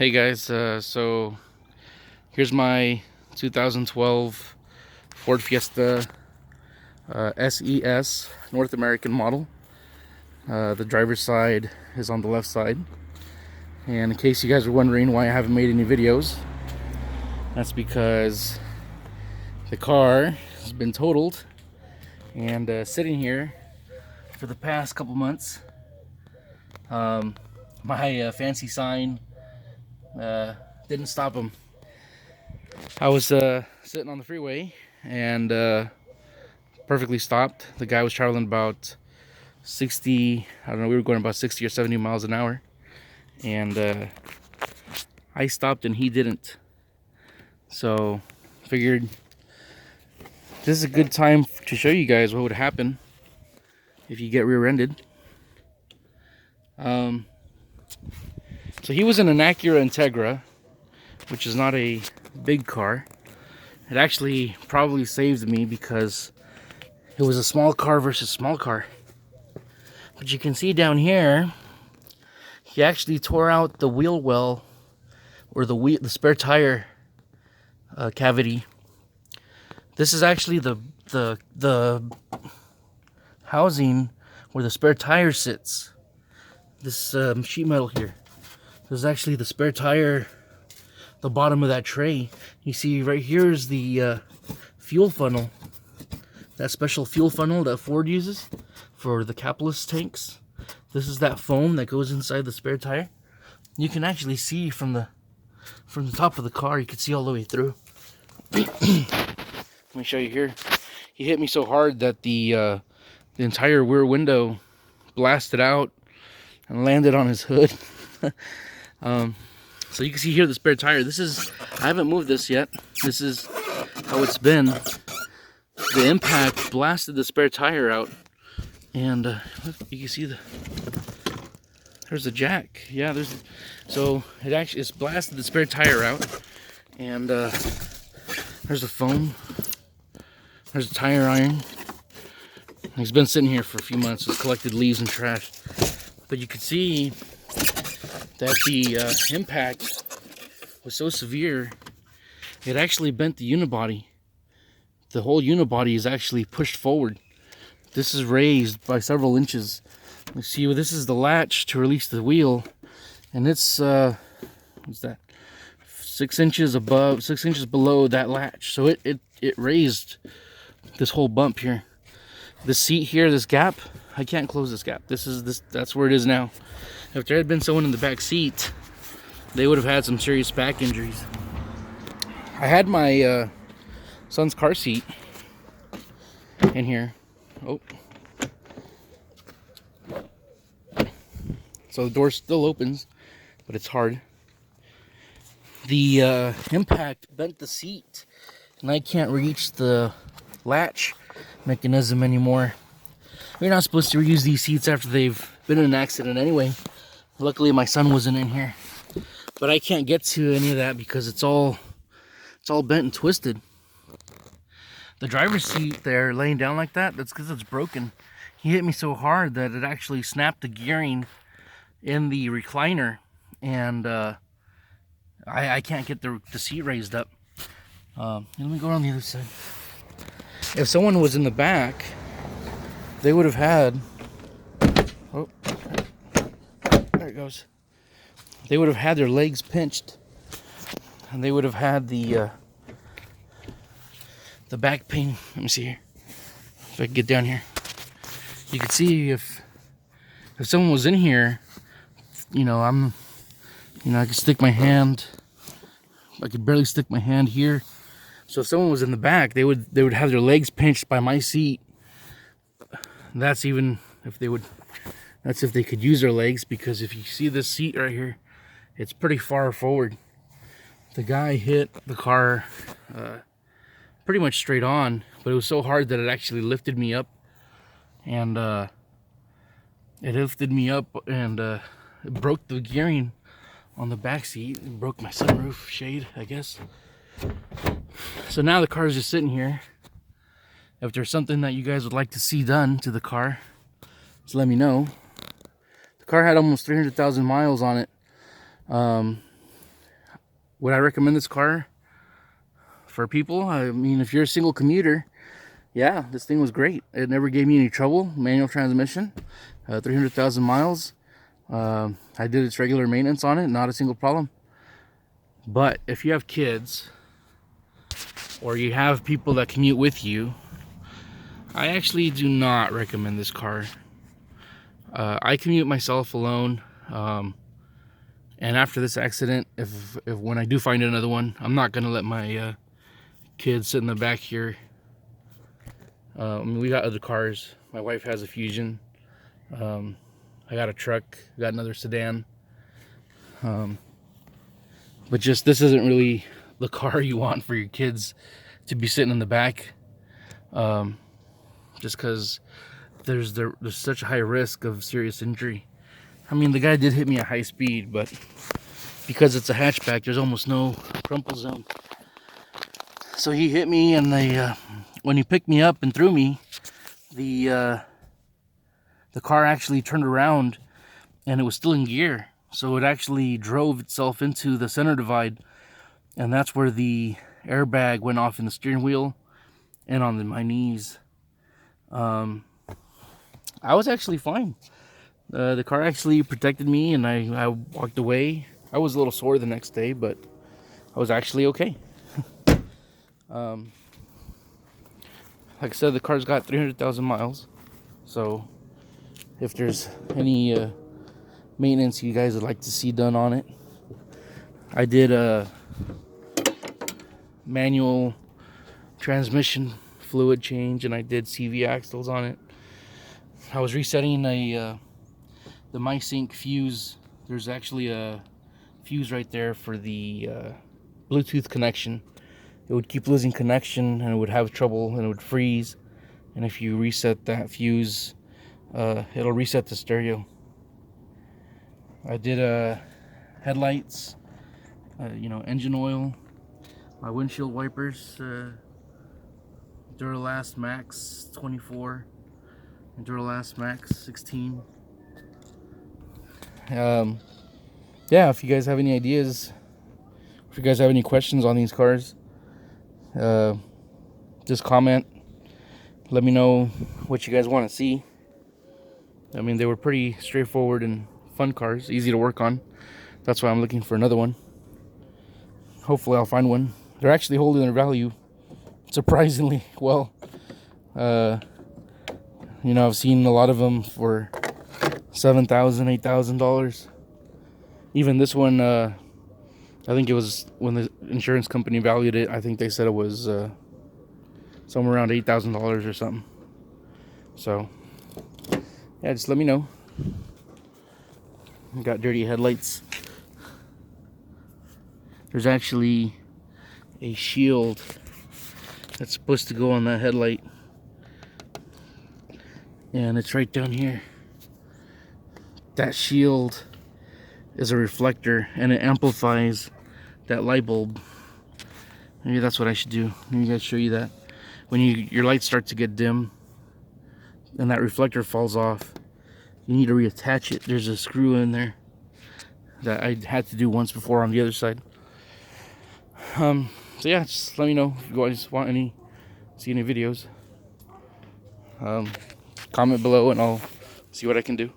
Hey guys, so here's my 2012 Ford Fiesta SES North American model. The driver's side is on the left side. And in case you guys are wondering why I haven't made any videos, that's because the car has been totaled and sitting here for the past couple months. My fancy sign didn't stop him. I was sitting on the freeway and perfectly stopped. The guy was traveling about 60, I don't know, we were going about 60 or 70 miles an hour. And I stopped and he didn't. So figured this is a good time to show you guys what would happen if you get rear-ended. So he was in an Acura Integra, which is not a big car. It actually probably saved me because it was a small car versus small car. But you can see down here, he actually tore out the wheel well, or the spare tire cavity. This is actually the housing where the spare tire sits. This sheet metal here. This is actually the spare tire, the bottom of that tray. You see right here is the fuel funnel. That special fuel funnel that Ford uses for the capless tanks. This is that foam that goes inside the spare tire. You can actually see from the top of the car, you can see all the way through. Let me show you here. He hit me so hard that the entire rear window blasted out and landed on his hood. So you can see here the spare tire. I haven't moved this yet. This is how it's been. The impact blasted the spare tire out, and you can see there's a jack. Yeah, so it's blasted the spare tire out, and there's the foam. There's a tire iron. He's been sitting here for a few months. It's collected leaves and trash, but you can see that the impact was so severe, it actually bent the unibody. The whole unibody is actually pushed forward. This is raised by several inches. You see, well, this is the latch to release the wheel, and it's what's that? 6 inches below that latch. So it raised this whole bump here. The seat here, this gap, I can't close this gap. That's where it is now. If there had been someone in the back seat, they would have had some serious back injuries. I had my son's car seat in here. Oh. So the door still opens, but it's hard. The impact bent the seat, and I can't reach the latch mechanism anymore. You're not supposed to use these seats after they've been in an accident anyway. Luckily my son wasn't in here, but I can't get to any of that because it's all bent and twisted. The driver's seat there laying down like that, that's because it's broken. He hit me so hard that it actually snapped the gearing in the recliner, and I can't get the seat raised up. Let me go around the other side. If someone was in the back, they would have had, oh, there it goes. They would have had their legs pinched, and they would have had the back pain. Let me see here. If I can get down here, you can see if someone was in here, I could stick my hand. I could barely stick my hand here. So if someone was in the back, they would have their legs pinched by my seat. That's if they could use their legs, because if you see this seat right here, it's pretty far forward. The guy hit the car pretty much straight on, but it was so hard that it actually lifted me up, and it broke the gearing on the back seat. It broke my sunroof shade, I guess. So now the car is just sitting here. If there's something that you guys would like to see done to the car, just let me know. The car had almost 300,000 miles on it. Would I recommend this car for people? I mean, if you're a single commuter, yeah, this thing was great. It never gave me any trouble. Manual transmission, 300,000 miles. I did its regular maintenance on it, not a single problem. But if you have kids or you have people that commute with you, I actually do not recommend this car. I commute myself alone, and after this accident, if when I do find another one, I'm not gonna let my kids sit in the back here. I mean, we got other cars. My wife has a Fusion. I got a truck. I got another sedan. But just this isn't really the car you want for your kids to be sitting in the back. Just because there's such a high risk of serious injury. I mean, the guy did hit me at high speed, but because it's a hatchback, there's almost no crumple zone. So he hit me, and when he picked me up and threw me, the car actually turned around, and it was still in gear. So it actually drove itself into the center divide, and that's where the airbag went off in the steering wheel and on my knees. I was actually fine. The car actually protected me, and I walked away. I was a little sore the next day, but I was actually okay. Like I said, the car's got 300,000 miles. So if there's any maintenance you guys would like to see done on it, I did a manual transmission fluid change, and I did CV axles on it. I was resetting the MySync fuse. There's actually a fuse right there for the Bluetooth connection. It would keep losing connection, and it would have trouble, and it would freeze. And if you reset that fuse, it'll reset the stereo. I did headlights, engine oil, my windshield wipers, Duralast Max 24 and Duralast Max 16. Yeah, if you guys have any ideas, if you guys have any questions on these cars, just comment. Let me know what you guys want to see. I mean, they were pretty straightforward and fun cars, easy to work on. That's why I'm looking for another one. Hopefully I'll find one. They're actually holding their value surprisingly well. I've seen a lot of them for $7,000, $8,000. Even this one, I think it was when the insurance company valued it, I think they said it was somewhere around $8,000 or something. So yeah, just let me know. Got dirty headlights. There's actually a shield that's supposed to go on that headlight, and it's right down here. That shield is a reflector, and it amplifies that light bulb. Maybe that's what I should do. Let me guys show you that. When your lights start to get dim and that reflector falls off, you need to reattach it. There's a screw in there that I had to do once before on the other side. So yeah, just let me know if you guys want see any videos. Comment below, and I'll see what I can do.